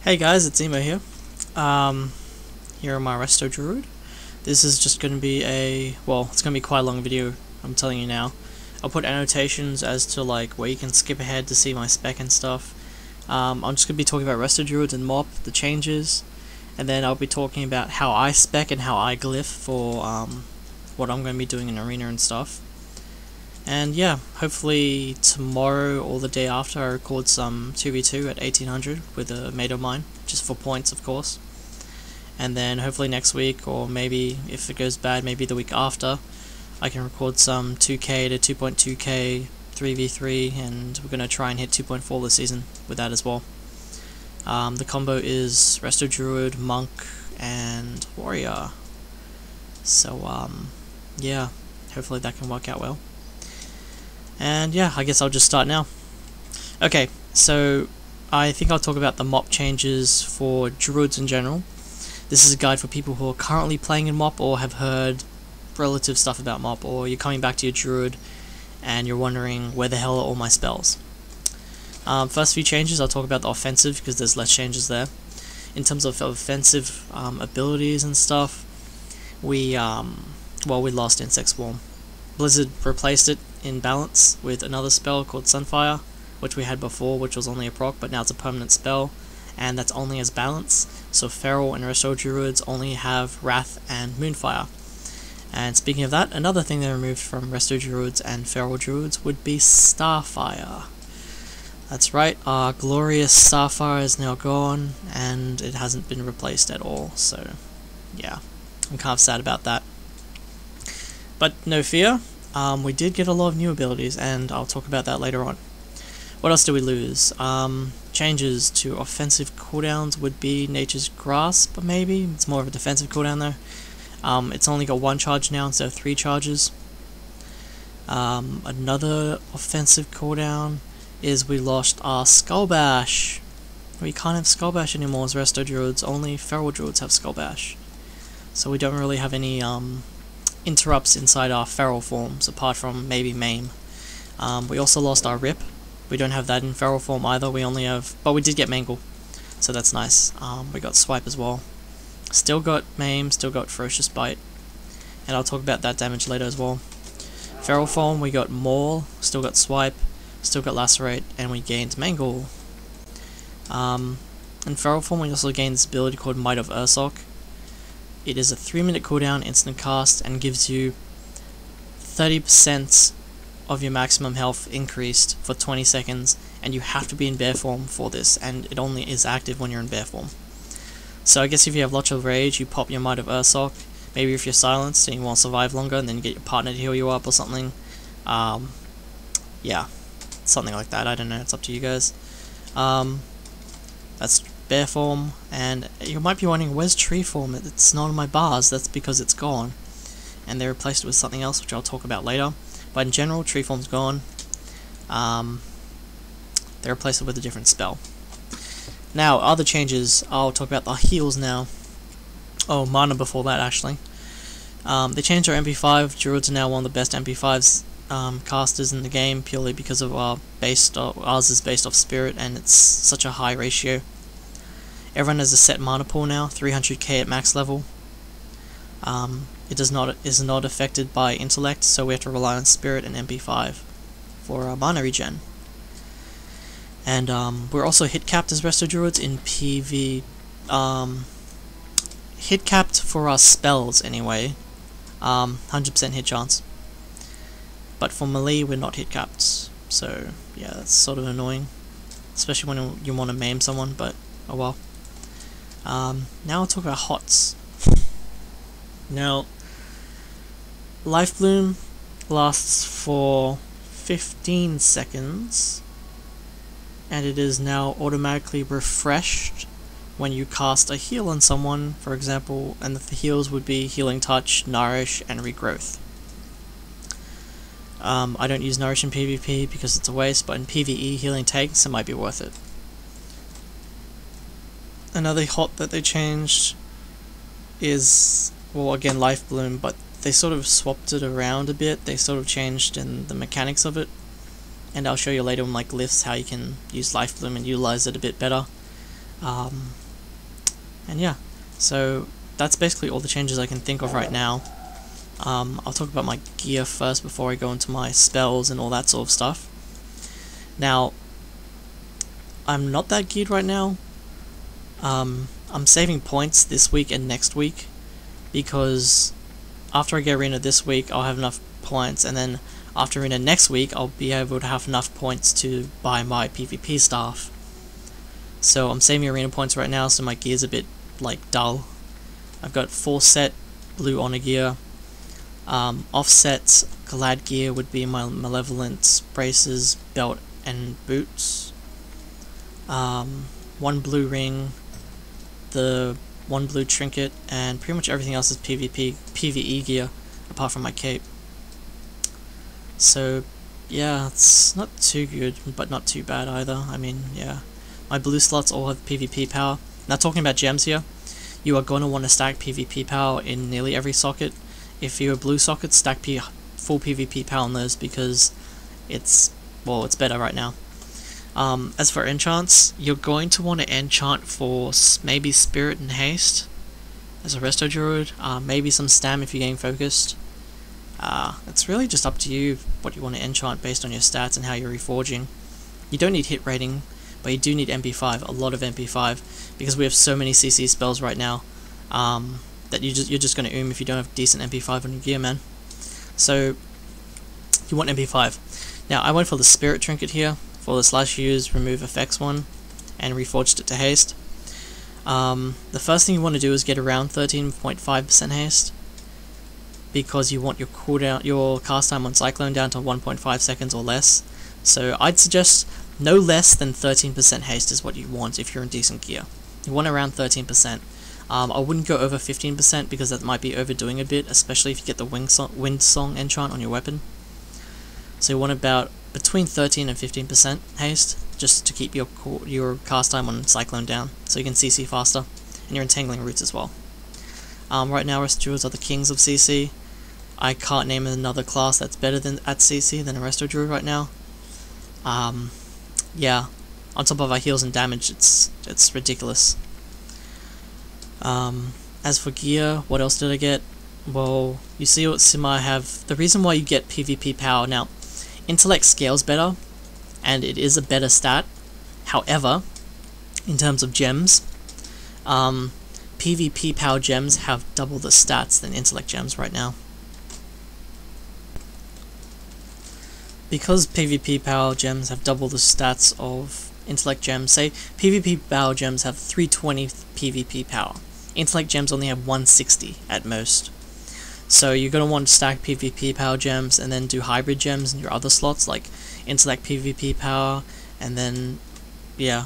Hey guys, it's Emo here. Here on my Resto Druid. This is just going to be it's going to be quite a long video, I'm telling you now. I'll put annotations as to like where you can skip ahead to see my spec and stuff. I'm just going to be talking about Resto Druids and MoP, the changes, and then I'll be talking about how I spec and how I glyph for what I'm going to be doing in Arena and stuff. And yeah, hopefully tomorrow or the day after I record some 2v2 at 1800 with a mate of mine, just for points of course. And then hopefully next week, or maybe if it goes bad, maybe the week after, I can record some 2k to 2.2k 3v3, and we're going to try and hit 2.4 this season with that as well. The combo is Resto Druid, Monk, and Warrior. So yeah, hopefully that can work out well. And yeah, I guess I'll just start now. Okay, so I think I'll talk about the MoP changes for Druids in general. This is a guide for people who are currently playing in MoP or have heard relative stuff about MoP, or you're coming back to your Druid and you're wondering where the hell are all my spells. First few changes, I'll talk about the offensive because there's less changes there. In terms of offensive abilities and stuff, we lost Insect Swarm. Blizzard replaced it in Balance with another spell called Sunfire, which we had before, which was only a proc, but now it's a permanent spell, and that's only as Balance. So Feral and Resto Druids only have Wrath and Moonfire. And speaking of that, another thing they removed from Resto Druids and Feral Druids would be Starfire. That's right, our glorious Starfire is now gone, and it hasn't been replaced at all, so yeah, I'm kind of sad about that. But no fear, we did get a lot of new abilities, and I'll talk about that later on. What else do we lose? Changes to offensive cooldowns would be Nature's Grasp, maybe? It's more of a defensive cooldown though. It's only got 1 charge now instead of 3 charges. Another offensive cooldown is we lost our Skull Bash. We can't have Skull Bash anymore as Resto Druids, only Feral Druids have Skull Bash. So we don't really have any interrupts inside our feral forms, apart from maybe Maim. We also lost our Rip. We don't have that in feral form either. We only have, but we did get Mangle, so that's nice. We got Swipe as well. Still got Maim, still got Ferocious Bite, and I'll talk about that damage later as well. Feral form, we got Maul, still got Swipe, still got Lacerate, and we gained Mangle. In feral form, we also gained this ability called Might of Ursoc. It is a 3-minute cooldown, instant cast, and gives you 30% of your maximum health increased for 20 seconds, and you have to be in bear form for this, and it only is active when you're in bear form. So I guess if you have lots of rage, you pop your Might of Ursoc. Maybe if you're silenced and you want to survive longer, and then you get your partner to heal you up or something. Yeah, something like that, I don't know, it's up to you guys. That's bear form, and you might be wondering, where's tree form? It's not on my bars. That's because it's gone, and they replaced it with something else, which I'll talk about later. But in general, tree form's gone. They replaced it with a different spell. Now, other changes, I'll talk about the heals now. Oh, mana before that, actually. They changed our MP5. Druids are now one of the best MP5s casters in the game, purely because of ours is based off Spirit, and it's such a high ratio. Everyone has a set mana pool now, 300k at max level. It is not affected by intellect, so we have to rely on Spirit and MP5 for our mana regen. And we're also hit capped as Resto Druids in PV. Hit capped for our spells anyway, 100% hit chance. But for melee, we're not hit capped. So yeah, that's sort of annoying, especially when you want to maim someone. But oh well. Now I'll talk about hots. Now, Life Bloom lasts for 15 seconds, and it is now automatically refreshed when you cast a heal on someone, for example, and the heals would be Healing Touch, Nourish, and Regrowth. I don't use Nourish in PvP because it's a waste, but in PvE, healing tanks, it might be worth it. Another hot that they changed is, well, again, Life Bloom, but they sort of swapped it around a bit. They sort of changed in the mechanics of it. and I'll show you later in my glyphs how you can use Life Bloom and utilize it a bit better. And yeah, so that's basically all the changes I can think of right now. I'll talk about my gear first before I go into my spells and all that sort of stuff. Now, I'm not that geared right now. I'm saving points this week and next week, because after I get arena this week, I'll have enough points, and then after arena next week, I'll be able to have enough points to buy my PvP staff. So I'm saving arena points right now, so my gear's a bit like dull. I've got 4 set blue honor gear. Offset glad gear would be my malevolent braces, belt, and boots. 1 blue ring, the 1 blue trinket, and pretty much everything else is PvE gear apart from my cape. So yeah, it's not too good, but not too bad either. I mean, yeah, my blue slots all have PvP power. Now, talking about gems here, you are going to want to stack PvP power in nearly every socket. If you're a blue socket, stack full PvP power on those, because it's better right now. As for enchants, you're going to want to enchant for maybe Spirit and Haste as a Resto Druid, maybe some Stam if you're getting focused. It's really just up to you what you want to enchant based on your stats and how you're reforging. You don't need hit rating, but you do need MP5, a lot of MP5, because we have so many CC spells right now that you're just going to if you don't have decent MP5 on your gear, man. So you want MP5. Now, I went for the Spirit Trinket here for the /use remove effects one, and reforged it to haste. The first thing you want to do is get around 13.5% haste, because you want your cooldown, your cast time on Cyclone down to 1.5 seconds or less. So I'd suggest no less than 13% haste is what you want if you're in decent gear. You want around 13%. I wouldn't go over 15% because that might be overdoing a bit, especially if you get the Wind Song enchant on your weapon. So you want about between 13 and 15% haste, just to keep your cast time on Cyclone down, so you can CC faster, and your entangling roots as well. Right now, Resto Druids are the kings of CC. I can't name another class that's better at CC than a Resto Druid right now. Yeah, on top of our heals and damage, it's ridiculous. As for gear, what else did I get? Well, you see what sim I have. The reason why you get PvP power now, intellect scales better, and it is a better stat. However, in terms of gems, PvP power gems have double the stats than intellect gems right now. Because PvP power gems have double the stats of intellect gems, say PvP power gems have 320 PvP power. Intellect gems only have 160 at most. So you're going to want to stack PvP power gems and then do hybrid gems in your other slots, like intellect PvP power, and then, yeah.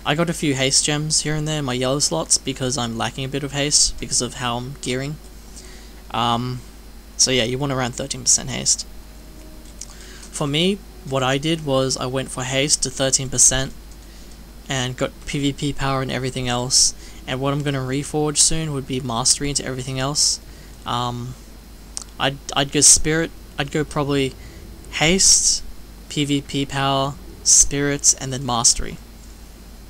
I got a few haste gems here and there in my yellow slots because I'm lacking a bit of haste because of how I'm gearing. So yeah, you want around 13% haste. For me, what I did was I went for haste to 13% and got PvP power and everything else. And what I'm going to reforge soon would be mastery into everything else. I'd go spirit. I'd go probably haste, PvP power, spirits, and then mastery.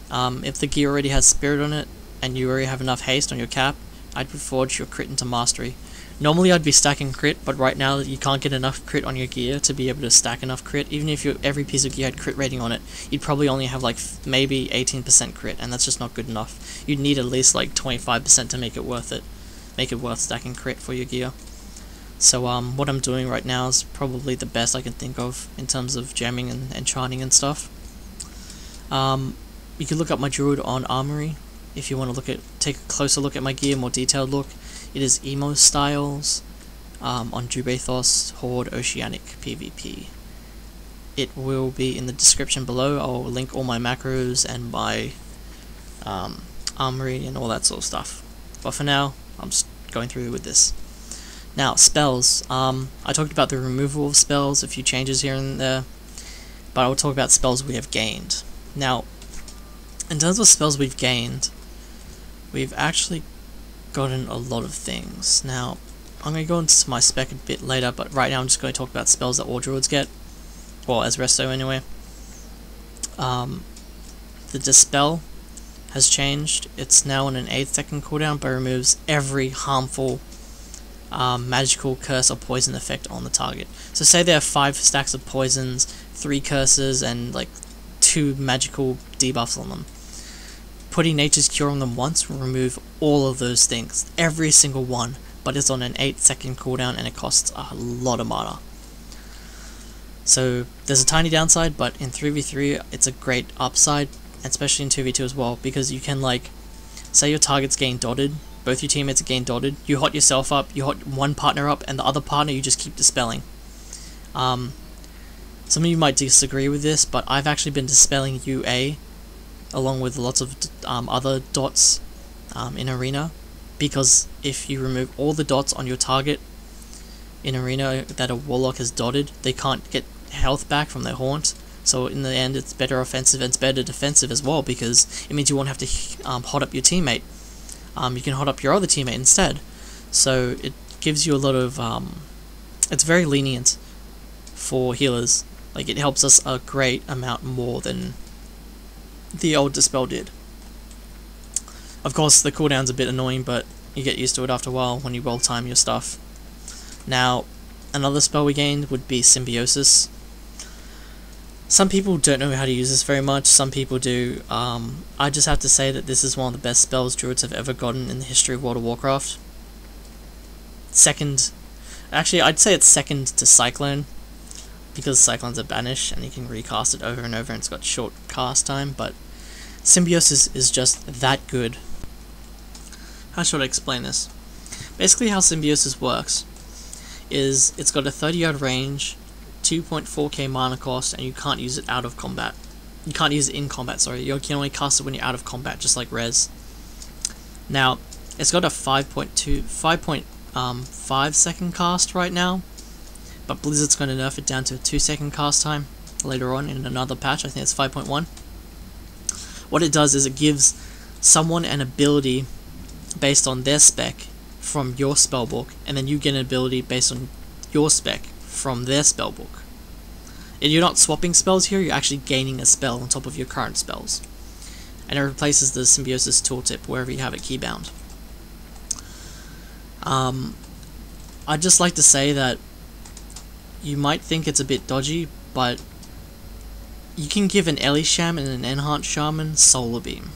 If the gear already has spirit on it and you already have enough haste on your cap, I'd reforge your crit into mastery. Normally I'd be stacking crit, but right now you can't get enough crit on your gear to be able to stack enough crit. Even if every piece of gear had crit rating on it, you'd probably only have like maybe 18% crit, and that's just not good enough. You'd need at least like 25% to make it worth it. Make it worth stacking crit for your gear. So what I'm doing right now is probably the best I can think of in terms of jamming and enchanting and stuff. You can look up my druid on Armory if you want to take a closer look at my gear, more detailed look. It is Emostylze on Jubei'thos, Horde, Oceanic, PvP. It will be in the description below. I'll link all my macros and my Armory and all that sort of stuff. But for now, I'm just going through with this. Now, spells. I talked about the removal of spells, a few changes here and there, but I will talk about spells we have gained. Now, in terms of spells we've gained, we've actually gotten a lot of things. Now, I'm going to go into my spec a bit later, but right now I'm just going to talk about spells that all druids get, well, as Resto anyway. The Dispel has changed. It's now on an 8-second cooldown, but removes every harmful magical curse or poison effect on the target. So say there are 5 stacks of poisons, 3 curses, and like 2 magical debuffs on them. Putting Nature's Cure on them once will remove all of those things, every single one, but it's on an 8-second cooldown and it costs a lot of mana. So there's a tiny downside, but in 3v3 it's a great upside, especially in 2v2 as well, because you can, like, say your target's getting dotted, both your teammates are getting dotted, you hot yourself up, you hot one partner up, and the other partner you just keep dispelling. Some of you might disagree with this, but I've actually been dispelling UA along with lots of other dots in Arena, because if you remove all the dots on your target in Arena that a Warlock has dotted, they can't get health back from their haunt. So in the end it's better offensive and it's better defensive as well, because it means you won't have to hot up your teammate. You can hot up your other teammate instead. So it gives you a lot of it's very lenient for healers. Like, it helps us a great amount more than the old Dispel did. Of course the cooldown's a bit annoying, but you get used to it after a while when you well time your stuff. Now, another spell we gained would be Symbiosis. Some people don't know how to use this very much, some people do. I just have to say that this is one of the best spells Druids have ever gotten in the history of World of Warcraft. Actually I'd say it's second to Cyclone, because Cyclones are banished and you can recast it over and over and it's got short cast time, but Symbiosis is just that good. How should I explain this? Basically how Symbiosis works is it's got a 30-yard range, 2.4k mana cost, and you can't use it out of combat. You can't use it in combat, sorry. You can only cast it when you're out of combat, just like Res. Now, it's got a 5.5 second cast right now, but Blizzard's going to nerf it down to a 2-second cast time later on in another patch. I think it's 5.1. What it does is it gives someone an ability based on their spec from your spellbook, and then you get an ability based on your spec from their spellbook. And you're not swapping spells here, you're actually gaining a spell on top of your current spells. And it replaces the Symbiosis tooltip wherever you have it keybound. I'd just like to say that you might think it's a bit dodgy, but you can give an Ellie Sham and an Enhanced Shaman Solar Beam,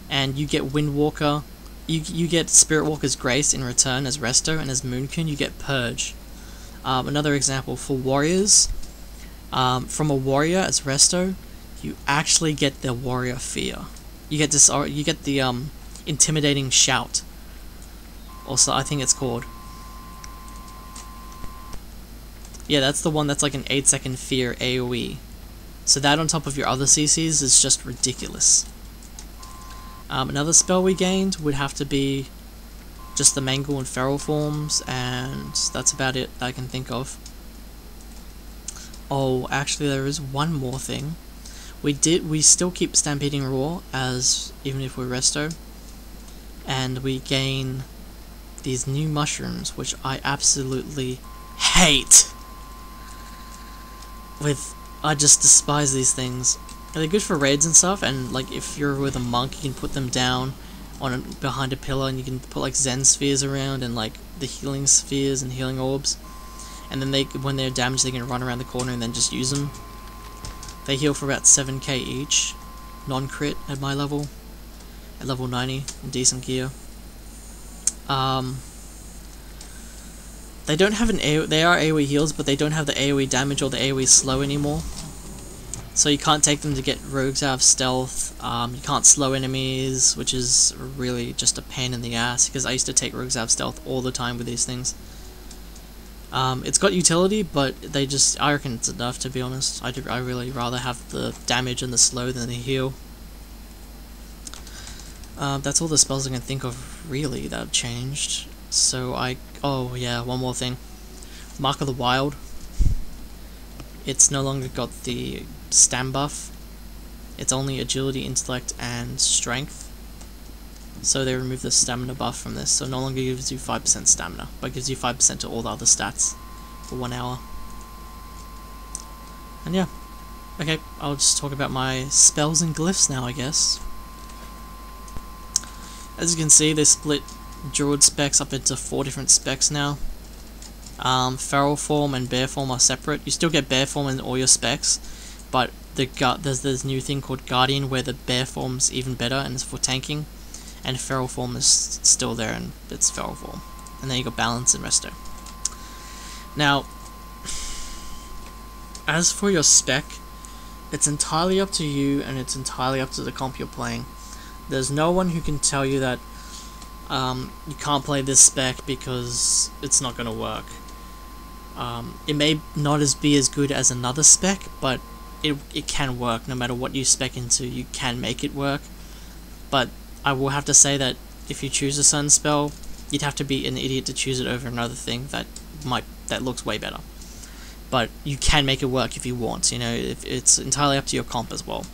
and you get Windwalker. You get Spirit Walker's Grace in return as Resto, and as Moonkin you get Purge. Another example for warriors, from a warrior as Resto, you actually get the Warrior Fear. You get this. You get the Intimidating Shout. Also, I think it's called. Yeah, that's the one that's like an 8-second fear AoE. So that on top of your other CCs is just ridiculous. Another spell we gained would have to be just the Mangle and Feral forms, and that's about it that I can think of. Oh, actually there is one more thing. We still keep Stampeding Roar as even if we're Resto, and we gain these new mushrooms, which I absolutely hate. I just despise these things. They're good for raids and stuff, and like if you're with a monk, you can put them down on behind a pillar, and you can put like Zen spheres around and like the healing spheres and healing orbs, and then when they're damaged, they can run around the corner and then just use them. They heal for about 7k each, non-crit at my level, at level 90, in decent gear. They don't have an AoE, they are AoE heals, but they don't have the AoE damage or the AoE slow anymore. So you can't take them to get rogues out of stealth, you can't slow enemies, which is really just a pain in the ass, because I used to take rogues out of stealth all the time with these things. It's got utility, but I reckon it's enough, to be honest. I really rather have the damage and the slow than the heal. That's all the spells I can think of, really, that have changed. So oh yeah, one more thing. Mark of the Wild. It's no longer got the stam buff. It's only agility, intellect, and strength. So they removed the stamina buff from this, so it no longer gives you 5% stamina, but gives you 5% to all the other stats for 1 hour. And yeah. Okay, I'll just talk about my spells and glyphs now, I guess. As you can see, they split Druid specs up into 4 different specs now. Feral form and bear form are separate. You still get bear form in all your specs, but there's this new thing called Guardian where the bear form's even better and it's for tanking, and feral form is still there and it's feral form. And then you got Balance and Resto. Now, as for your spec, it's entirely up to you and it's entirely up to the comp you're playing. There's no one who can tell you that you can't play this spec because it's not going to work. It may not be as good as another spec, but it can work. No matter what you spec into, you can make it work. But I will have to say that if you choose a certain spell, you'd have to be an idiot to choose it over another thing that looks way better. But you can make it work if you want. You know, it's entirely up to your comp as well,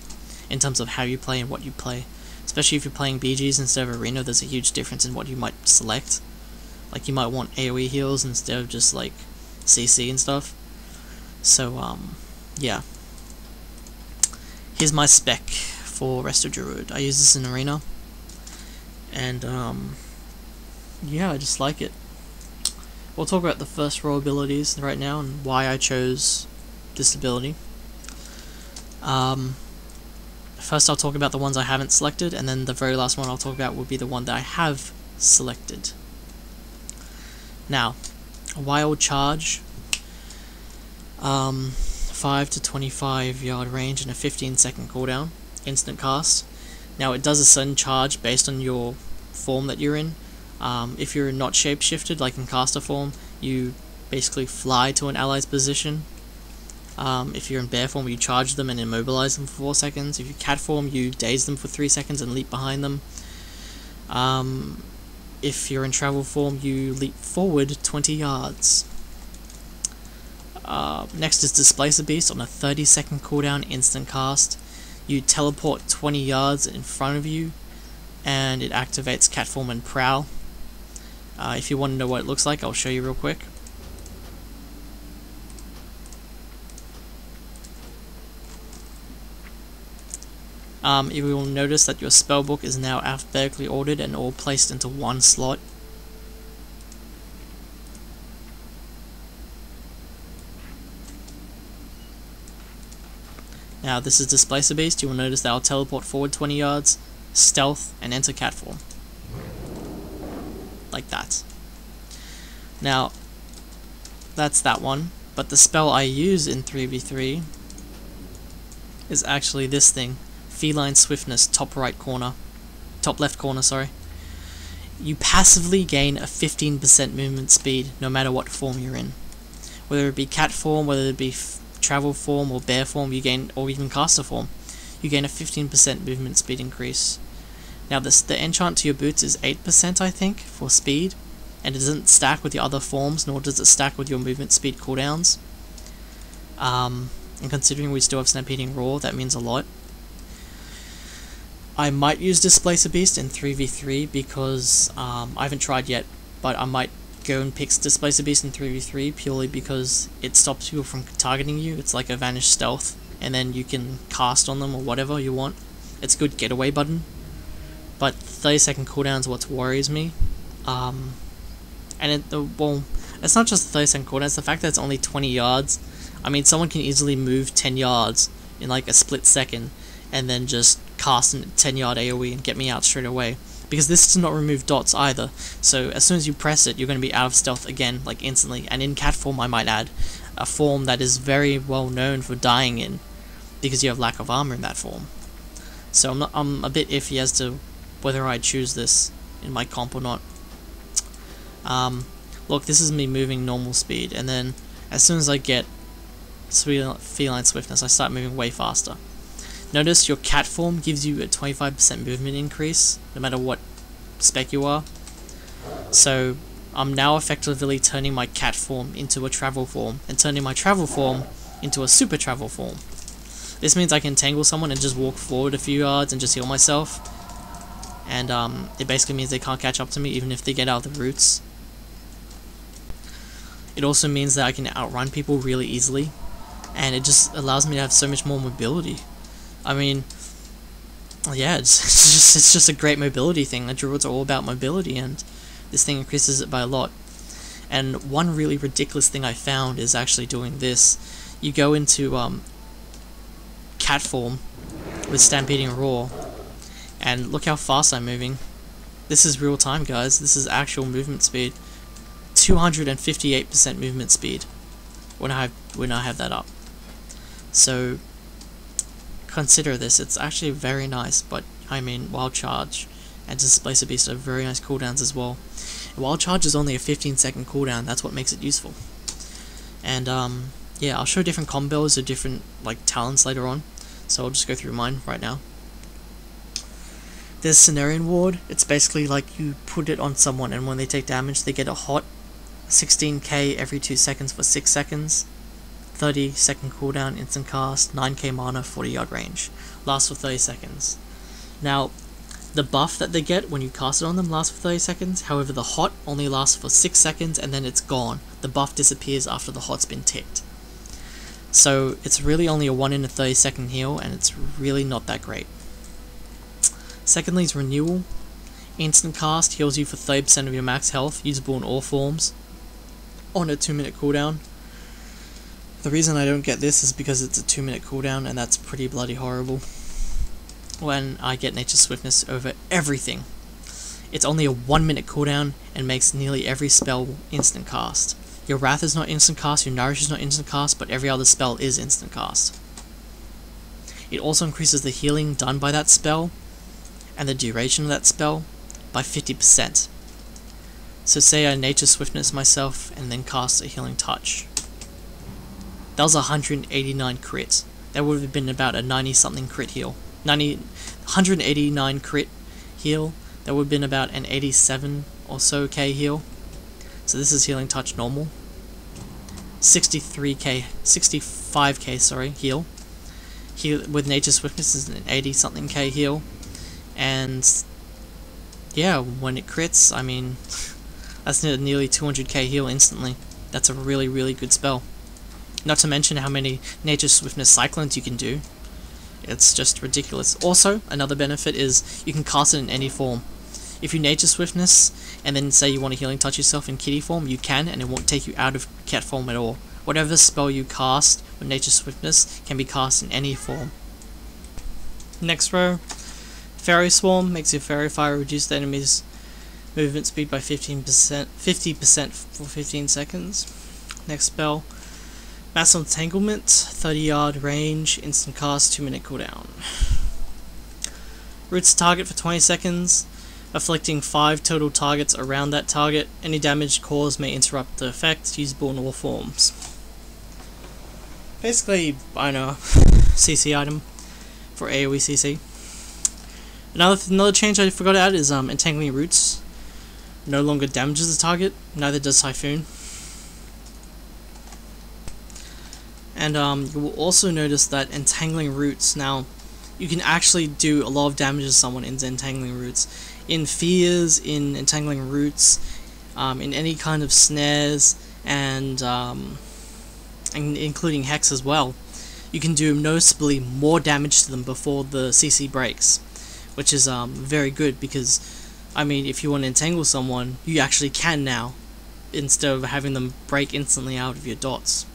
in terms of how you play and what you play. Especially if you're playing BGs instead of Arena, there's a huge difference in what you might select. Like, you might want AoE heals instead of just like CC and stuff. So yeah. Here's my spec for Resto Druid. I use this in Arena, and yeah, I just like it. We'll talk about the first row abilities right now and why I chose this ability. First I'll talk about the ones I haven't selected, and then the very last one I'll talk about will be the one that I have selected. Now, a wild charge, 5 to 25 yard range and a 15-second cooldown, instant cast. Now it does a sudden charge based on your form that you're in. If you're not shapeshifted, like in caster form, you basically fly to an ally's position. If you're in bear form, you charge them and immobilize them for 4 seconds. If you cat form, you daze them for 3 seconds and leap behind them. If you're in travel form, you leap forward 20 yards. Next is Displacer Beast on a 30-second cooldown, instant cast. You teleport 20 yards in front of you, and it activates cat form and prowl. If you want to know what it looks like, I'll show you real quick. You will notice that your spellbook is now alphabetically ordered and all placed into one slot. Now this is Displacer Beast. You will notice that I'll teleport forward 20 yards, stealth, and enter cat form. Like that. Now, that's that one, but the spell I use in 3v3 is actually this thing. Feline Swiftness, top left corner, sorry. You passively gain a 15% movement speed no matter what form you're in. Whether it be cat form, whether it be travel form or bear form, you gain, or even caster form, you gain a 15% movement speed increase. Now the enchant to your boots is 8%, I think, for speed, and it doesn't stack with your other forms, nor does it stack with your movement speed cooldowns. And considering we still have Stampeding Roar, that means a lot. I might use Displacer Beast in 3v3 because I haven't tried yet, but I might go and pick Displacer Beast in 3v3 purely because it stops people from targeting you. It's like a Vanish Stealth, and then you can cast on them or whatever you want. It's a good getaway button, but 30-second cooldown is what worries me. And it's not just the 30-second cooldown, it's the fact that it's only 20 yards. I mean, someone can easily move 10 yards in like a split second and then just cast a 10-yard AoE and get me out straight away. Because this does not remove dots either, so as soon as you press it, you're going to be out of stealth again, like instantly. And in cat form, I might add, a form that is very well known for dying in, because you have lack of armor in that form. So I'm a bit iffy as to whether I choose this in my comp or not. Look, this is me moving normal speed, and then as soon as I get Feline Swiftness, I start moving way faster. Notice your cat form gives you a 25% movement increase, no matter what spec you are. So I'm now effectively turning my cat form into a travel form, and turning my travel form into a super travel form. This means I can tangle someone and just walk forward a few yards and just heal myself. And it basically means they can't catch up to me even if they get out of the roots. It also means that I can outrun people really easily, and it just allows me to have so much more mobility. I mean, yeah, it's just a great mobility thing. The druids are all about mobility, and this thing increases it by a lot. And one really ridiculous thing I found is actually doing this. You go into cat form with Stampeding Roar, and look how fast I'm moving. This is real time, guys. This is actual movement speed. 258% movement speed when I have that up. So consider this. It's actually very nice. But I mean, Wild Charge and Displacer Beast are very nice cooldowns as well. Wild Charge is only a 15-second cooldown. That's what makes it useful. And yeah, I'll show different combos of different like talents later on. So I'll just go through mine right now. There's Cenarian Ward. It's basically like you put it on someone, and when they take damage, they get a hot 16k every 2 seconds for 6 seconds. 30-second cooldown, instant cast, 9k mana, 40-yard range. Lasts for 30 seconds. Now, the buff that they get when you cast it on them lasts for 30 seconds. However, the hot only lasts for 6 seconds, and then it's gone. The buff disappears after the hot's been ticked. So it's really only a 1 in a 30-second heal, and it's really not that great. Secondly is Renewal. Instant cast, heals you for 30% of your max health, usable in all forms, on a 2-minute cooldown. The reason I don't get this is because it's a 2-minute cooldown, and that's pretty bloody horrible. When I get Nature Swiftness over everything. It's only a 1-minute cooldown and makes nearly every spell instant cast. Your Wrath is not instant cast, your Nourish is not instant cast, but every other spell is instant cast. It also increases the healing done by that spell, and the duration of that spell, by 50%. So say I Nature Swiftness myself, and then cast a Healing Touch. That was 189 crit. That would have been about a 90-something crit heal. 189 crit heal. That would have been about an 87 or so K heal. So this is Healing Touch normal. 65k, sorry, heal. With Nature Swiftness is an 80-something K heal. And yeah, when it crits, I mean, that's nearly 200k heal instantly. That's a really, really good spell. Not to mention how many Nature Swiftness Cyclones you can do. It's just ridiculous. Also, another benefit is you can cast it in any form. If you Nature Swiftness, and then say you want to Healing Touch yourself in Kitty form, you can, and it won't take you out of cat form at all. Whatever spell you cast with Nature Swiftness can be cast in any form. Next row, Fairy Swarm makes your Fairy Fire reduce the enemy's movement speed by 50% for 15 seconds. Next spell, Mass Entanglement, 30-yard range, instant cast, 2-minute cooldown. Roots target for 20 seconds, afflicting 5 total targets around that target. Any damage caused may interrupt the effect, usable in all forms. Basically, I don't know, CC item for AoE CC. Another change I forgot to add is Entangling Roots. No longer damages the target, neither does Typhoon. And you will also notice that Entangling Roots, now, you can actually do a lot of damage to someone in Entangling Roots. In Fears, in Entangling Roots, in any kind of snares, and including Hex as well. You can do noticeably more damage to them before the CC breaks, which is very good because, I mean, if you want to entangle someone, you actually can now, instead of having them break instantly out of your dots.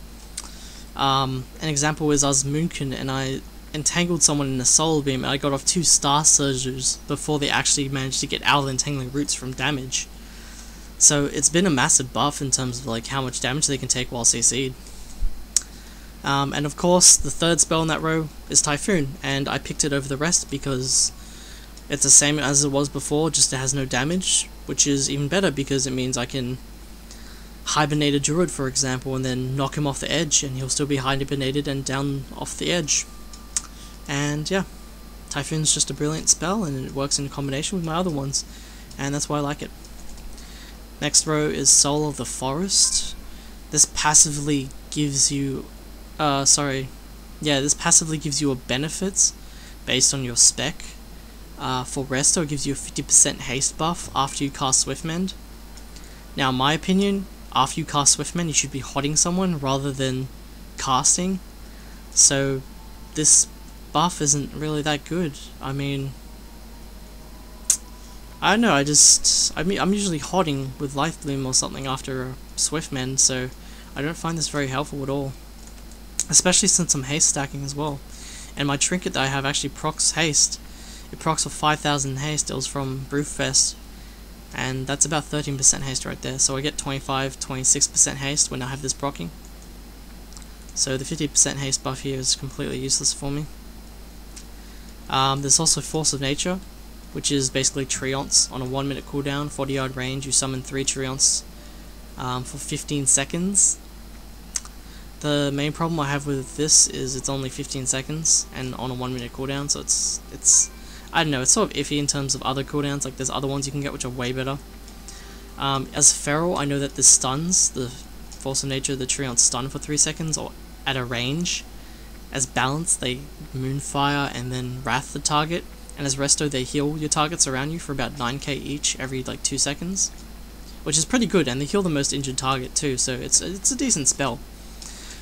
An example is I was Moonkin and I entangled someone in a Soul Beam and I got off 2 Star Surgers before they actually managed to get out of the Entangling Roots from damage. So it's been a massive buff in terms of like how much damage they can take while CC'd. And of course, the third spell in that row is Typhoon, and I picked it over the rest because it's the same as it was before, just it has no damage, which is even better because it means I can hibernate a Druid, for example, and then knock him off the edge, and he'll still be hibernated and down off the edge. And yeah, Typhoon's just a brilliant spell, and it works in combination with my other ones, and that's why I like it. Next row is Soul of the Forest. This passively gives you this passively gives you a benefit based on your spec. For Resto, it gives you a 50% haste buff after you cast Swiftmend. Now, in my opinion, after you cast Swiftmend, you should be hotting someone rather than casting. So, this buff isn't really that good. I mean, I don't know, I'm usually hodding with Life Bloom or something after a Swiftmend, so I don't find this very helpful at all. Especially since I'm haste stacking as well. And my trinket that I have actually procs haste. It procs for 5,000 haste. It was from Brewfest, and that's about 13% haste right there. So I get 26% haste when I have this proccing. So the 50% haste buff here is completely useless for me. There's also Force of Nature, which is basically Treants on a 1 minute cooldown, 40 yard range. You summon 3 Treants for 15 seconds. The main problem I have with this is it's only 15 seconds and on a 1 minute cooldown, so it's I don't know, it's sort of iffy in terms of other cooldowns. Like, there's other ones you can get which are way better. As Feral, I know that this stuns, the Force of Nature, the Treants stun for 3 seconds or at a range. As Balance, they moonfire and then wrath the target, and as Resto, they heal your targets around you for about 9k each every like 2 seconds, which is pretty good, and they heal the most injured target too, so it's a decent spell.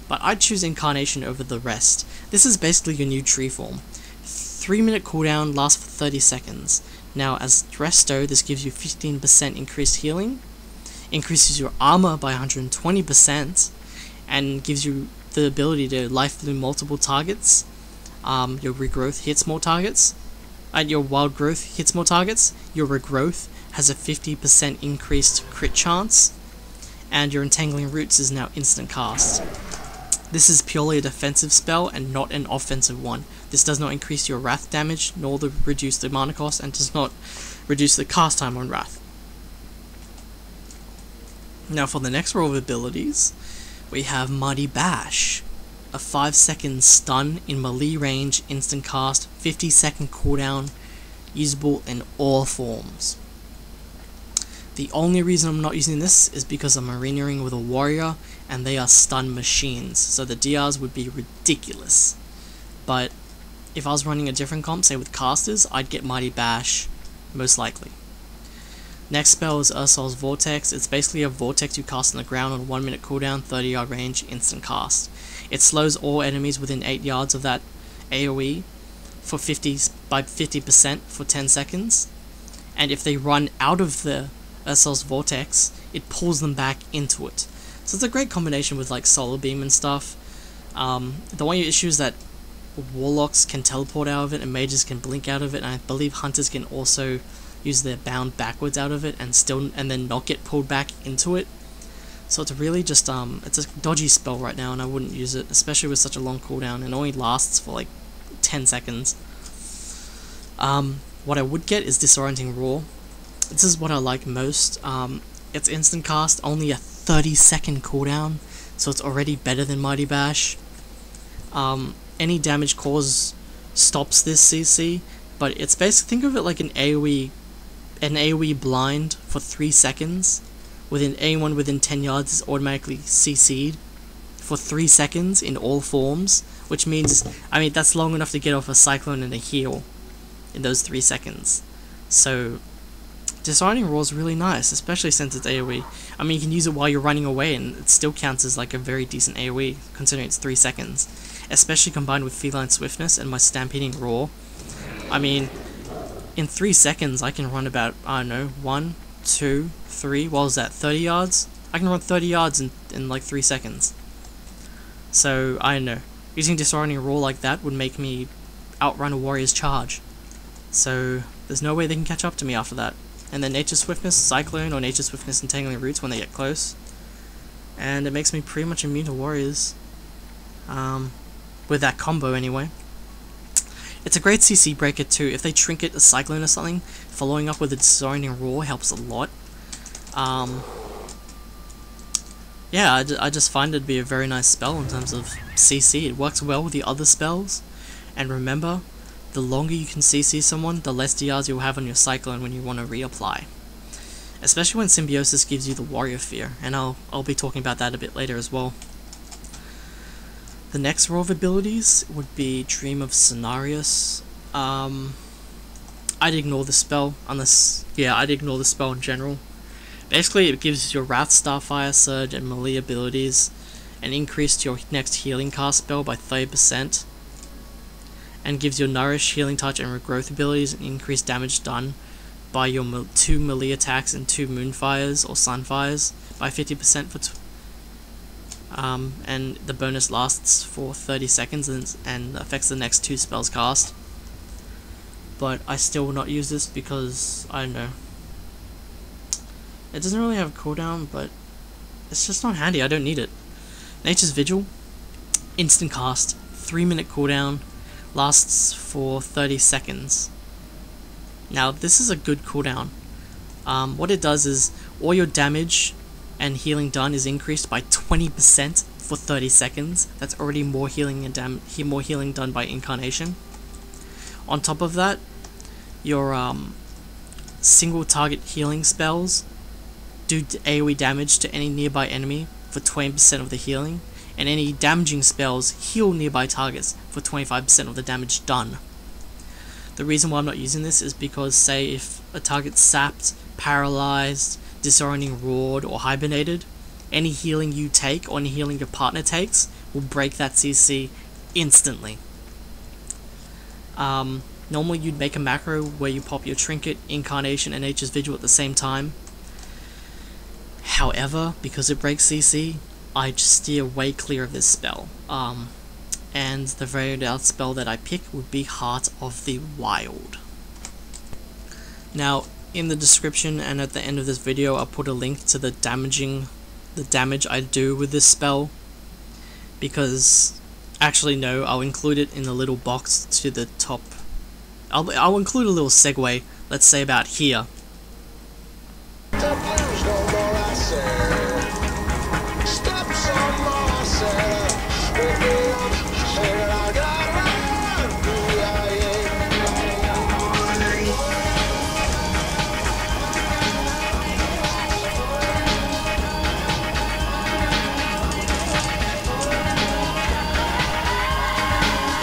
But I'd choose Incarnation over the rest. This is basically your new tree form. 3 minute cooldown, lasts for 30 seconds. Now as Resto, this gives you 15% increased healing, increases your armor by 120%, and gives you the ability to Life Bloom multiple targets. Your Regrowth hits more targets, and your Wild Growth hits more targets. Your Regrowth has a 50% increased crit chance, and your Entangling Roots is now instant cast. This is purely a defensive spell and not an offensive one. This does not increase your Wrath damage, nor reduce the mana cost, and does not reduce the cast time on Wrath. Now for the next row of abilities, we have Mighty Bash, a 5-second stun in melee range, instant cast, 50-second cooldown, usable in all forms. The only reason I'm not using this is because I'm arenaing with a warrior and they are stun machines, so the DRs would be ridiculous. But if I was running a different comp, say with casters, I'd get Mighty Bash, most likely. Next spell is Ursol's Vortex. It's basically a vortex you cast on the ground on a 1 minute cooldown, 30 yard range, instant cast. It slows all enemies within 8 yards of that AoE for 50% for 10 seconds, and if they run out of the Ursol's Vortex, it pulls them back into it. So it's a great combination with like Solar Beam and stuff. The only issue is that Warlocks can teleport out of it and Mages can blink out of it, and I believe Hunters can also use their bound backwards out of it and then not get pulled back into it. So it's really just it's a dodgy spell right now, and I wouldn't use it, especially with such a long cooldown, and only lasts for like 10 seconds. What I would get is Disorienting Roar. This is what I like most. It's instant cast, only a 30-second cooldown, so it's already better than Mighty Bash. Any damage caused stops this CC, but it's basically, think of it like an AoE blind for 3 seconds. Within anyone within 10 yards is automatically CC'd for 3 seconds in all forms, which means, I mean, that's long enough to get off a Cyclone and a heal in those 3 seconds. So Disorienting Roar is really nice, especially since it's AoE. I mean, you can use it while you're running away and it still counts as like a very decent AoE, considering it's 3 seconds. Especially combined with Feline Swiftness and my Stampeding Roar. I mean, in 3 seconds I can run about, I don't know, 1, 2, 3, what was that, 30 yards? I can run 30 yards in like 3 seconds. So, I don't know. Using Disorienting Roar like that would make me outrun a warrior's charge. So, there's no way they can catch up to me after that. And then Nature Swiftness, Cyclone, or Nature Swiftness Entangling Roots when they get close. And it makes me pretty much immune to warriors. With that combo anyway. It's a great CC breaker too. If they trinket a Cyclone or something, following up with a Disorienting Roar helps a lot. Yeah, I just find it to be a very nice spell in terms of CC. It works well with the other spells. And remember, the longer you can CC someone, the less DRs you'll have on your Cyclone when you want to reapply. Especially when Symbiosis gives you the Warrior Fear, and I'll be talking about that a bit later as well. The next row of abilities would be Dream of Cenarius. I'd ignore the spell, unless, yeah, I'd ignore the spell in general. Basically, it gives your Wrath, Starfire, Surge, and melee abilities an increase to your next healing cast spell by 30%. and gives your Nourish, Healing Touch, and Regrowth abilities an increased damage done by your 2 melee attacks and 2 moonfires or sunfires by 50% and the bonus lasts for 30 seconds and affects the next 2 spells cast. But I still will not use this because, I don't know, it doesn't really have a cooldown, but it's just not handy. I don't need it. Nature's Vigil, instant cast, 3-minute cooldown, lasts for 30 seconds. Now this is a good cooldown. What it does is all your damage and healing done is increased by 20% for 30 seconds. That's already more healing and more healing done by Incarnation. On top of that, your single target healing spells do AoE damage to any nearby enemy for 20% of the healing, and any damaging spells heal nearby targets for 25% of the damage done. The reason why I'm not using this is because, say, if a target's sapped, paralyzed, disorienting roared, or hibernated, any healing you take or any healing your partner takes will break that CC instantly. Normally you'd make a macro where you pop your Trinket, Incarnation, and Nature's Vigil at the same time. However, because it breaks CC, I just steer way clear of this spell. And the varied out spell that I pick would be Heart of the Wild. Now, in the description and at the end of this video, I'll put a link to the damage I do with this spell. Because, actually no, I'll include it in the little box to the top. I'll include a little segue, let's say about here.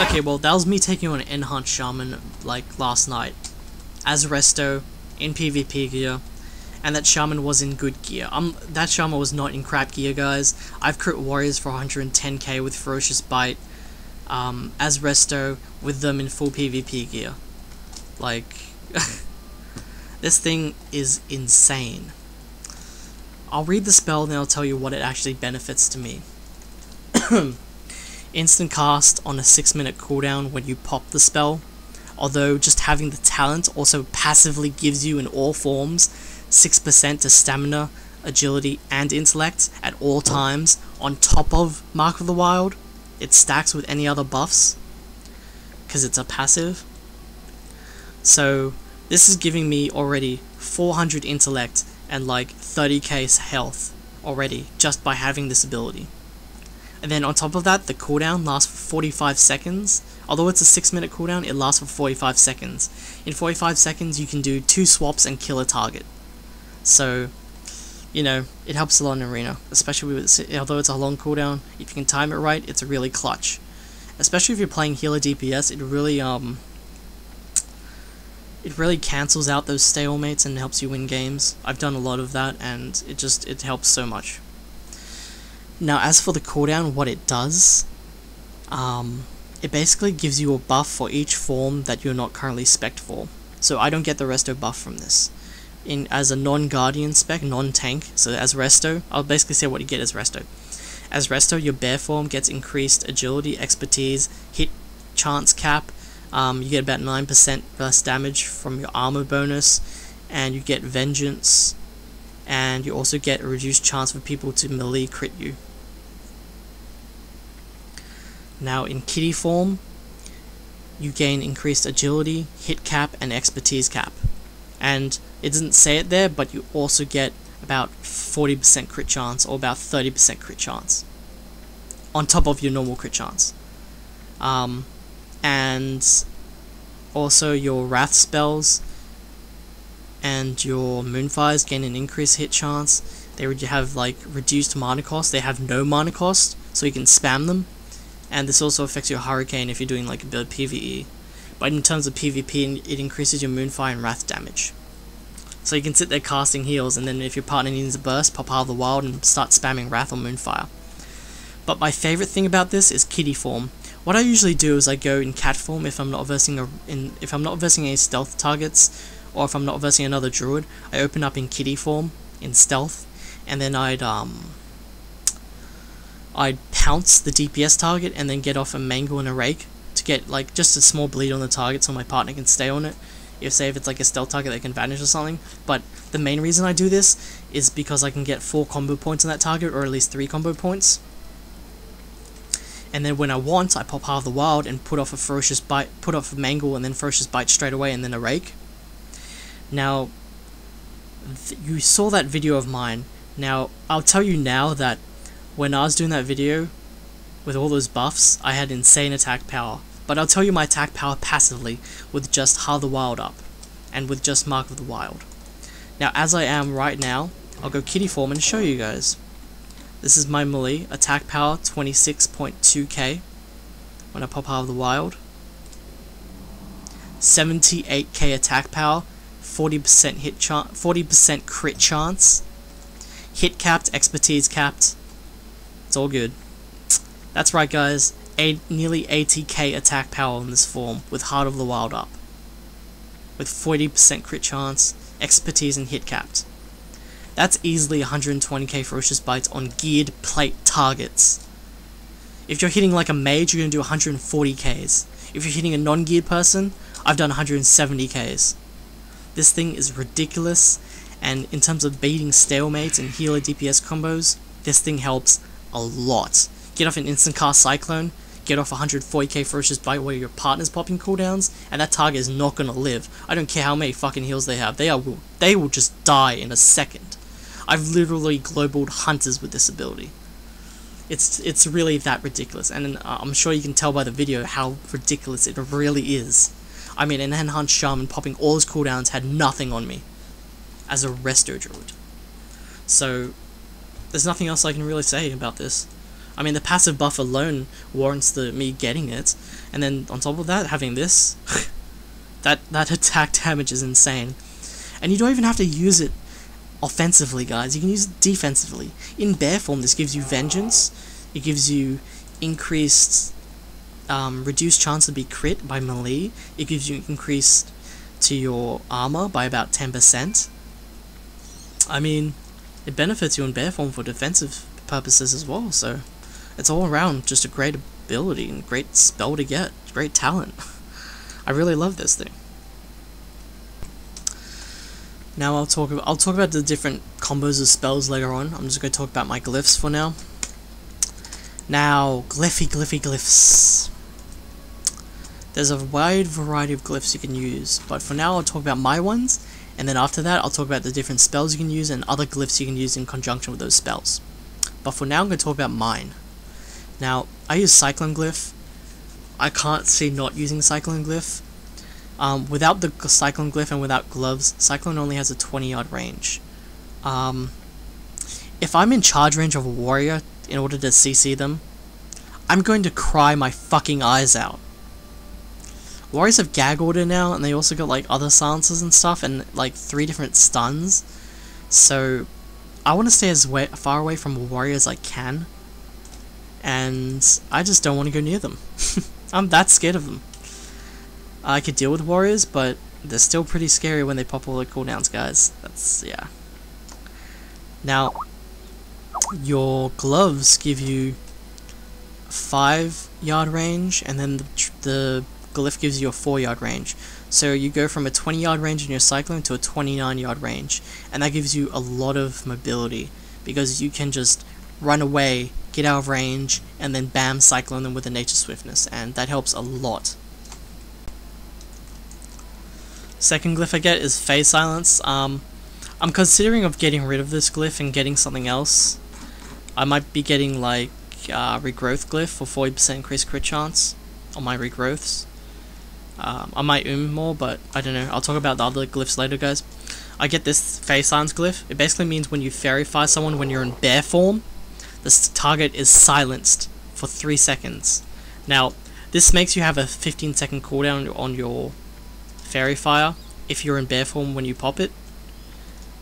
Okay, well, that was me taking on an Enhanced Shaman, like, last night, as Resto, in PvP gear, and that Shaman was in good gear. That Shaman was not in crap gear, guys. I've crit warriors for 110k with Ferocious Bite, as Resto, with them in full PvP gear. Like, this thing is insane. I'll read the spell, and then I'll tell you what it actually benefits to me. Instant cast on a 6-minute cooldown when you pop the spell, although just having the talent also passively gives you in all forms 6% to stamina, agility, and intellect at all times on top of Mark of the Wild. It stacks with any other buffs, because it's a passive. So this is giving me already 400 intellect and like 30k health already, just by having this ability. And then on top of that, the cooldown lasts for 45 seconds. Although it's a 6-minute cooldown, it lasts for 45 seconds. In 45 seconds, you can do 2 swaps and kill a target. So, you know, it helps a lot in Arena. Especially with, although it's a long cooldown, if you can time it right, it's really clutch. Especially if you're playing healer DPS, it really cancels out those stalemates and helps you win games. I've done a lot of that, and it helps so much. Now, as for the cooldown, what it does, it basically gives you a buff for each form that you're not currently spec'd for. So I don't get the Resto buff from this. As a non-Guardian spec, non-tank, so as Resto, I'll basically say what you get as Resto. As Resto, your bear form gets increased agility, expertise, hit chance cap, you get about 9% less damage from your armor bonus, and you get vengeance, and you also get a reduced chance for people to melee crit you. Now in kitty form, you gain increased agility, hit cap, and expertise cap. And it doesn't say it there, but you also get about 40% crit chance, or about 30% crit chance, on top of your normal crit chance. And also your Wrath spells and your Moonfires gain an increased hit chance. They have like reduced mana cost, they have no mana cost, so you can spam them. And this also affects your Hurricane if you're doing like a bit of PvE. But in terms of PvP, it increases your Moonfire and Wrath damage. So you can sit there casting heals, and then if your partner needs a burst, pop Heart of the Wild and start spamming Wrath or Moonfire. But my favourite thing about this is kitty form. what I usually do is I go in cat form if I'm not versing any stealth targets, or if I'm not versing another druid. I open up in kitty form in stealth, and then I'd pounce the DPS target and then get off a mangle and a rake to get like just a small bleed on the target so my partner can stay on it. If it's like a stealth target, they can vanish or something. But the main reason I do this is because I can get 4 combo points on that target, or at least 3 combo points. And then when I want, I pop Heart of the Wild and put off a ferocious bite, put off a mangle and then ferocious bite straight away, and then a rake. Now, you saw that video of mine. Now, I'll tell you now that when I was doing that video with all those buffs, I had insane attack power. But I'll tell you my attack power passively with just Heart of the Wild up, and with just Mark of the Wild. Now, as I am right now, I'll go kitty form and show you guys. This is my melee, attack power 26.2k when I pop Heart of the Wild. 78k attack power, 40% hit chance, 40% crit chance. Hit capped, expertise capped. It's all good. That's right, guys. Nearly 80k attack power in this form with Heart of the Wild up, with 40% crit chance, expertise, and hit capped. That's easily 120k ferocious bites on geared plate targets. If you're hitting like a mage, you're gonna do 140ks. If you're hitting a non-geared person, I've done 170ks. This thing is ridiculous, and in terms of beating stalemates and healer DPS combos, this thing helps a lot. Get off an instant cast Cyclone, get off 140k ferocious bite where your partner's popping cooldowns, and that target is not gonna live. I don't care how many fucking heals they have, they will just die in a second. I've literally globaled hunters with this ability. It's really that ridiculous, and I'm sure you can tell by the video how ridiculous it really is. I mean, an enhanced shaman popping all his cooldowns had nothing on me as a resto druid. So there's nothing else I can really say about this. I mean, the passive buff alone warrants me getting it, and then on top of that, having this, that attack damage is insane. And you don't even have to use it offensively, guys. You can use it defensively. In bear form, this gives you vengeance. It gives you increased, reduced chance to be crit by melee. It gives you increased to your armor by about 10%. I mean, it benefits you in bear form for defensive purposes as well, so it's all around just a great ability and great spell to get, great talent. I really love this thing. Now I'll talk about the different combos of spells later on. I'm just going to talk about my glyphs for now. Now, glyphs. There's a wide variety of glyphs you can use, but for now I'll talk about my ones, and then after that I'll talk about the different spells you can use and other glyphs you can use in conjunction with those spells. But for now I'm going to talk about mine. Now, I use Cyclone Glyph. I can't see not using Cyclone Glyph. Without the Cyclone Glyph and without gloves, Cyclone only has a 20-yard range. If I'm in charge range of a warrior in order to CC them, I'm going to cry my fucking eyes out. Warriors have gag order now, and they also got like other silences and stuff, and like 3 different stuns. So I want to stay as far away from a warrior as I can, and I just don't want to go near them. I'm that scared of them. I could deal with warriors, but they're still pretty scary when they pop all their cooldowns, guys. That's, yeah. Now, your gloves give you 5-yard range, and then the glyph gives you a 4-yard range. So you go from a 20-yard range in your Cyclone to a 29-yard range, and that gives you a lot of mobility, because you can just run away, get out of range, and then bam, Cyclone them with a nature swiftness, and that helps a lot. Second glyph I get is Phase Silence. I'm considering of getting rid of this glyph and getting something else. I might be getting like Regrowth glyph for 40% increased crit chance on my regrowths. I might more, but I don't know. I'll talk about the other glyphs later, guys. I get this Phase Silence glyph. It basically means when you Fairy Fire someone when you're in bear form, this target is silenced for 3 seconds. Now, this makes you have a 15-second cooldown on your Fairy Fire if you're in bear form when you pop it,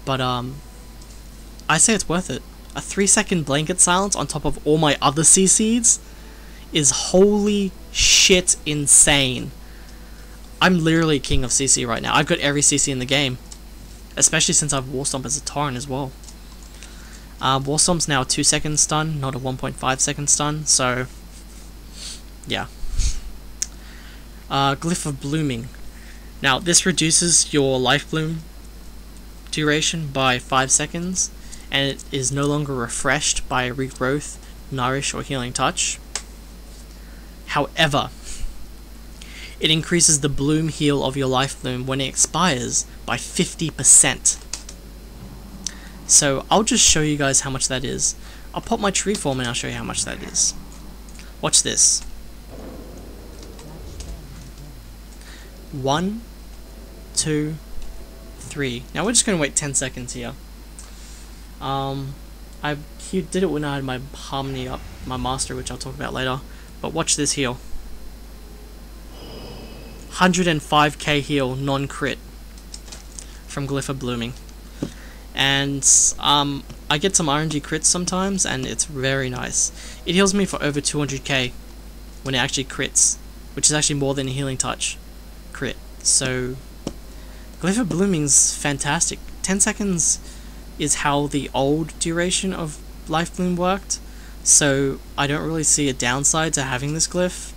but I say it's worth it. A 3-second blanket silence on top of all my other CCs is holy shit insane. I'm literally king of CC right now. I've got every CC in the game, especially since I've Warstomp as a Tauren as well. Warstomp's now a 2-second stun, not a 1.5-second stun, so yeah. Glyph of Blooming. Now this reduces your life bloom duration by 5 seconds, and it is no longer refreshed by regrowth, nourish, or healing touch. However, it increases the bloom heal of your life bloom when it expires by 50%. So I'll just show you guys how much that is. I'll pop my tree form and I'll show you how much that is. Watch this. 1, 2, 3. Now we're just going to wait 10 seconds here. I did it when I had my harmony up, my master, which I'll talk about later. But watch this heal. 105k heal, non-crit, from Glyph of Blooming. And I get some RNG crits sometimes, and it's very nice. It heals me for over 200k when it actually crits, which is actually more than a healing touch crit. So Glyph of Blooming's fantastic. 10 seconds is how the old duration of life bloom worked, so I don't really see a downside to having this glyph.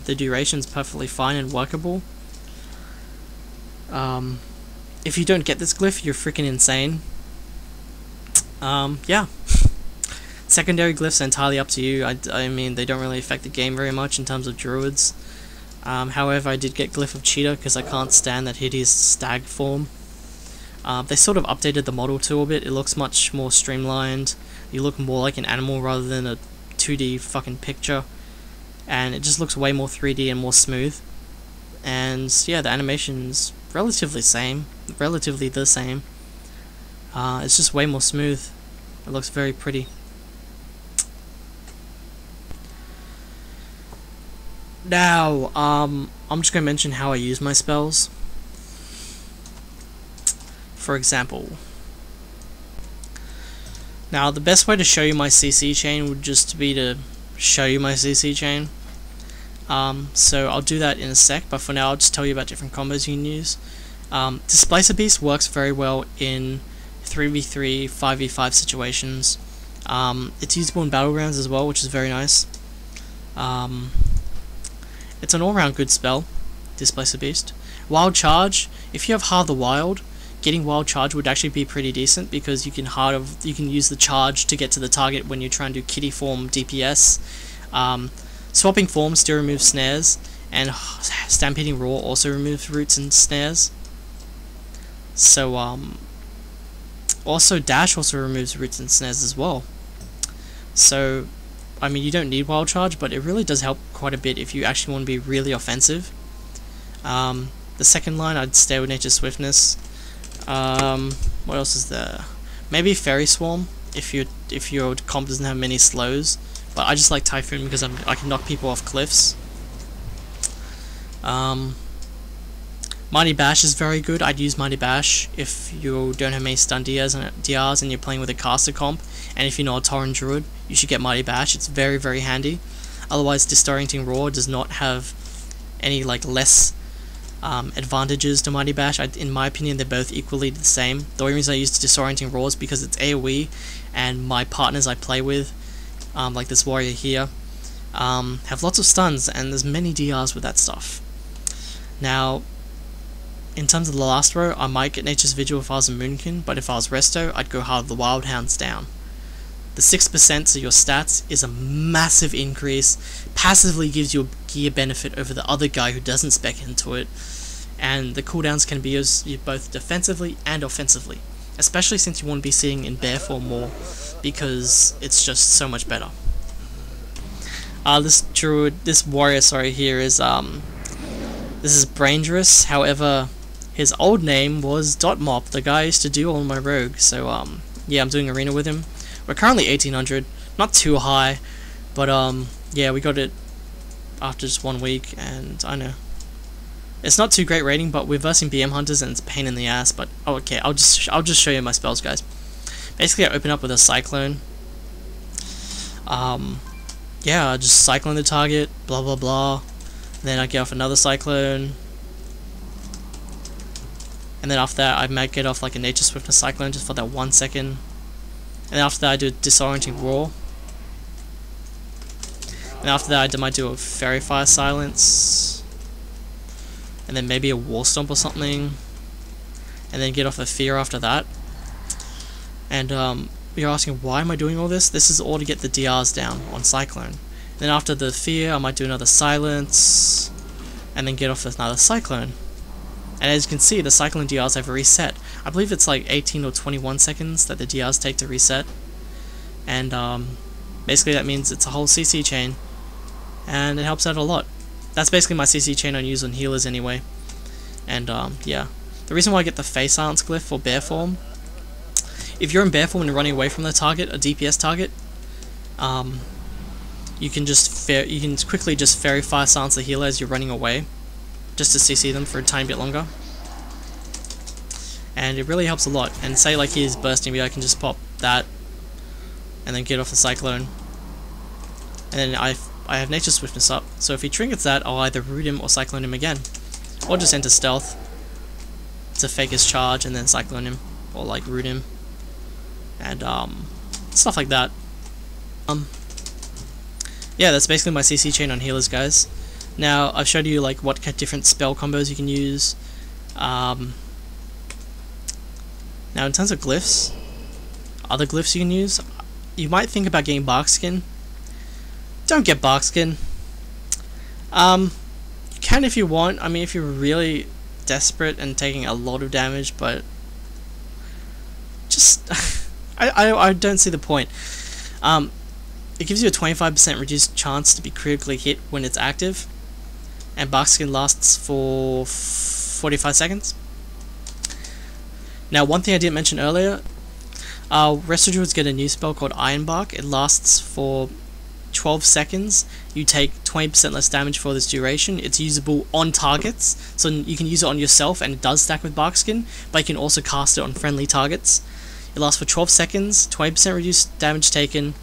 The duration's perfectly fine and workable. If you don't get this glyph, you're freaking insane. Yeah. Secondary glyphs are entirely up to you. I mean, they don't really affect the game very much in terms of druids. However, I did get Glyph of Cheetah because I can't stand that hideous stag form. They sort of updated the model too a bit. It looks much more streamlined. You look more like an animal rather than a 2D fucking picture. And it just looks way more 3D and more smooth. And yeah, the animation's relatively the same. It's just way more smooth. It looks very pretty. Now, I'm just going to mention how I use my spells. For example, now the best way to show you my CC chain would just be to show you my CC chain. So I'll do that in a sec, but for now I'll just tell you about different combos you can use. Displacer Beast works very well in 3v3, 5v5 situations. It's usable in battlegrounds as well, which is very nice. It's an all-round good spell, Displacer Beast. Wild Charge, if you have Heart of the Wild, getting Wild Charge would actually be pretty decent because you can use the charge to get to the target when you're trying to do kitty form DPS. Swapping forms still removes snares, and Stampeding Roar also removes roots and snares. So also Dash also removes roots and snares as well. So I mean, you don't need Wild Charge, but it really does help quite a bit if you actually want to be really offensive. The second line, I'd stay with Nature's Swiftness. What else is there? Maybe Fairy Swarm if your comp doesn't have many slows. But I just like Typhoon because I can knock people off cliffs. Mighty Bash is very good. I'd use Mighty Bash if you don't have many stun DRs and you're playing with a caster comp. And if you're not a Tauren Druid, you should get Mighty Bash. It's very, very handy. Otherwise, Disorienting Roar does not have any less advantages to Mighty Bash. In my opinion, they're both equally the same. The only reason I use Disorienting Roar is because it's AoE, and my partners I play with, like this warrior here, have lots of stuns, and there's many DRs with that stuff. Now, in terms of the last row, I might get Nature's Vigil if I was a Moonkin, but if I was Resto, I'd go Heart of the Wild hands down. The 6% of your stats is a massive increase, passively gives you a gear benefit over the other guy who doesn't spec into it, and the cooldowns can be used both defensively and offensively, especially since you want to be seeing in bear form more, because it's just so much better. This warrior here is, this is Braingerous. However, his old name was .mop, the guy I used to do all my rogue, so yeah, I'm doing arena with him. We're currently 1800, not too high, but yeah, we got it after just 1 week, and I know it's not too great rating, but we're versing BM hunters and it's a pain in the ass. But okay, I'll just show you my spells, guys. Basically, I open up with a Cyclone. yeah, I just cyclone the target, blah blah blah. Then I get off another cyclone. And then after that I might get off like a nature swiftness cyclone just for that 1 second. And then after that I do a disorienting roar. And after that I might do a fairy fire silence. And then maybe a wall stomp or something. And then get off a fear after that. And you're asking, why am I doing all this? This is all to get the DRs down on cyclone. Then after the fear I might do another silence. And then get off another cyclone. And as you can see, the cyclone DRs have reset. I believe it's like 18 or 21 seconds that the DRs take to reset. And basically that means it's a whole CC chain. And it helps out a lot. That's basically my CC chain I use on healers anyway. And yeah. The reason why I get the phase silence glyph for bear form, if you're in bear form and running away from the target, a DPS target, you can quickly just fairy fire silence the healer as you're running away, just to CC them for a tiny bit longer. And it really helps a lot. And say like he's bursting me, I can just pop that and then get off the cyclone. And then I have nature swiftness up, so if he trinkets that, I'll either root him or cyclone him again. Or just enter stealth to fake his charge and then cyclone him, or like root him. And stuff like that. Yeah, that's basically my CC chain on healers, guys. Now, I've showed you like what different spell combos you can use. Now, in terms of glyphs, other glyphs you can use, you might think about getting bark skin. Don't get bark skin. You can if you want. I mean, if you're really desperate and taking a lot of damage, but just I don't see the point. It gives you a 25% reduced chance to be critically hit when it's active, and bark skin lasts for 45 seconds. Now, one thing I didn't mention earlier, Resto Druids get a new spell called Iron Bark. It lasts for 12 seconds. You take 20% less damage for this duration. It's usable on targets, so you can use it on yourself, and it does stack with bark skin, but you can also cast it on friendly targets. It lasts for 12 seconds, 20% reduced damage taken,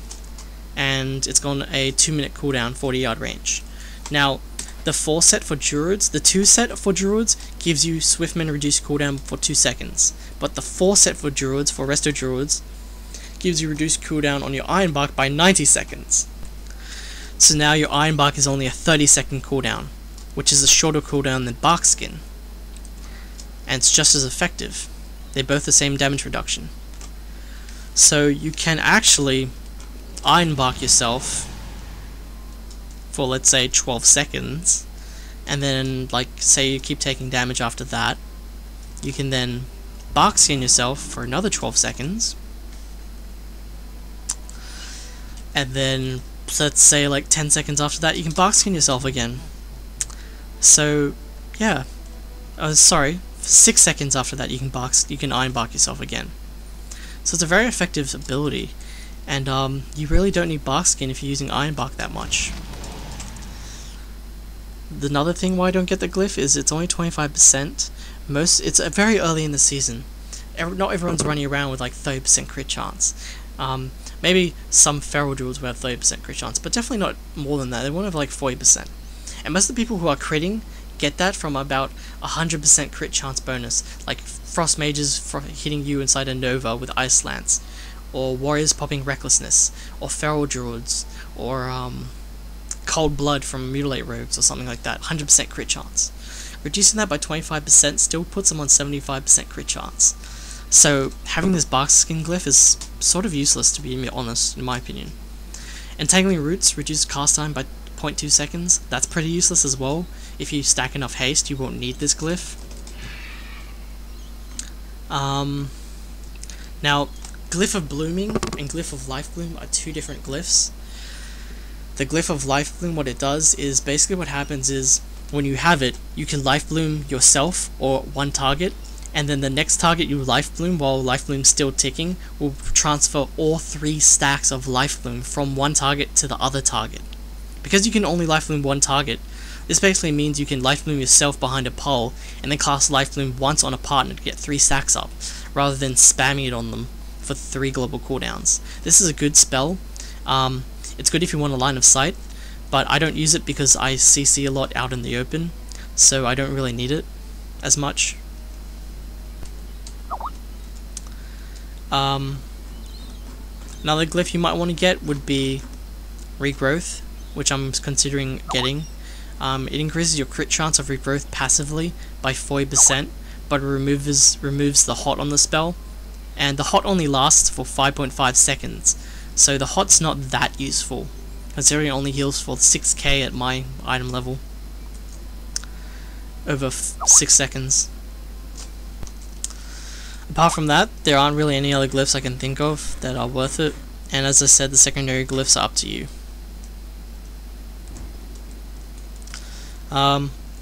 and it's got a 2-minute cooldown, 40-yard range. Now, the 4 set for Druids, the 2 set for Druids gives you Swiftman reduced cooldown for 2 seconds, but the 4 set for Druids, for Resto Druids, gives you reduced cooldown on your Iron Bark by 90 seconds. So now your Iron Bark is only a 30-second cooldown, which is a shorter cooldown than Bark Skin, and it's just as effective. They're both the same damage reduction. So you can actually Iron Bark yourself for, let's say, 12 seconds, and then, like, say you keep taking damage after that, you can then Bark Skin yourself for another 12 seconds, and then, let's say, like, 10 seconds after that, you can Bark Skin yourself again. So, yeah. Sorry, 6 seconds after that, you can Iron Bark yourself again. So it's a very effective ability, and you really don't need bark skin if you're using Iron Bark that much. Another thing why I don't get the glyph is it's only 25%. It's very early in the season. Not everyone's running around with like 30% crit chance. Maybe some feral druids will have 30% crit chance, but definitely not more than that. They won't have like 40%. And most of the people who are critting get that from about 100% crit chance bonus, like Frost Mages hitting you inside a Nova with Ice Lance, or Warriors popping Recklessness, or Feral Druids, or Cold Blood from Mutilate Rogues, or something like that. 100% crit chance. Reducing that by 25% still puts them on 75% crit chance. So having this bark skin glyph is sort of useless, to be honest, in my opinion. Entangling Roots reduces cast time by 0.2 seconds. That's pretty useless as well. If you stack enough haste, you won't need this glyph. Now, Glyph of Blooming and Glyph of Life Bloom are two different glyphs. The Glyph of Life Bloom, what it does is, basically what happens is, when you have it, you can Life Bloom yourself or one target, and then the next target you Life Bloom while Life Bloom's still ticking will transfer all 3 stacks of Life Bloom from one target to the other target. Because you can only Life Bloom one target, this basically means you can Life Bloom yourself behind a pole and then cast Life Bloom once on a partner to get 3 stacks up, rather than spamming it on them for 3 global cooldowns. This is a good spell. It's good if you want a line of sight, but I don't use it because I CC a lot out in the open, so I don't really need it as much. Another glyph you might want to get would be Regrowth, which I'm considering getting. It increases your crit chance of regrowth passively by 40%, but it removes the hot on the spell, and the hot only lasts for 5.5 seconds, so the hot's not that useful, considering it only heals for 6k at my item level, over 6 seconds. Apart from that, there aren't really any other glyphs I can think of that are worth it, and as I said, the secondary glyphs are up to you.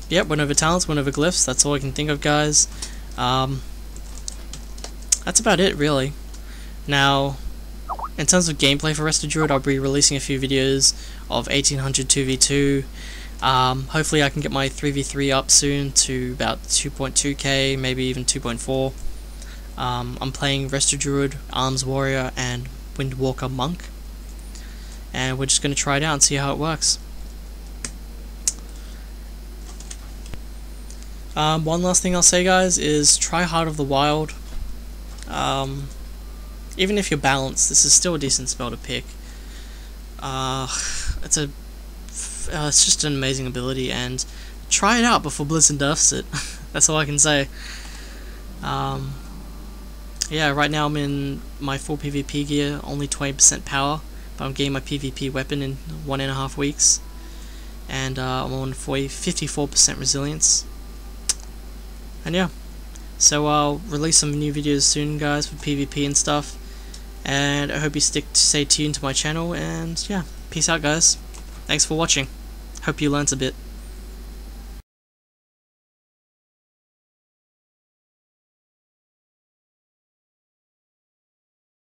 Yep, went over talents, went over glyphs, that's all I can think of, guys. That's about it, really. Now, in terms of gameplay for Resto Druid, I'll be releasing a few videos of 1800 2v2. Hopefully I can get my 3v3 up soon to about 2.2k, maybe even 2.4. I'm playing Resto Druid, Arms Warrior, and Windwalker Monk. And we're just going to try it out and see how it works. One last thing I'll say, guys, is try Heart of the Wild. Even if you're balanced, this is still a decent spell to pick. It's just an amazing ability, and try it out before Blizzard nerfs it. That's all I can say. Yeah, right now I'm in my full PvP gear, only 20% power, but I'm getting my PvP weapon in 1.5 weeks, and I'm on 54% resilience. And yeah, so I'll release some new videos soon, guys, with PvP and stuff, and I hope you stay tuned to my channel, and yeah, peace out, guys. Thanks for watching. Hope you learnt a bit.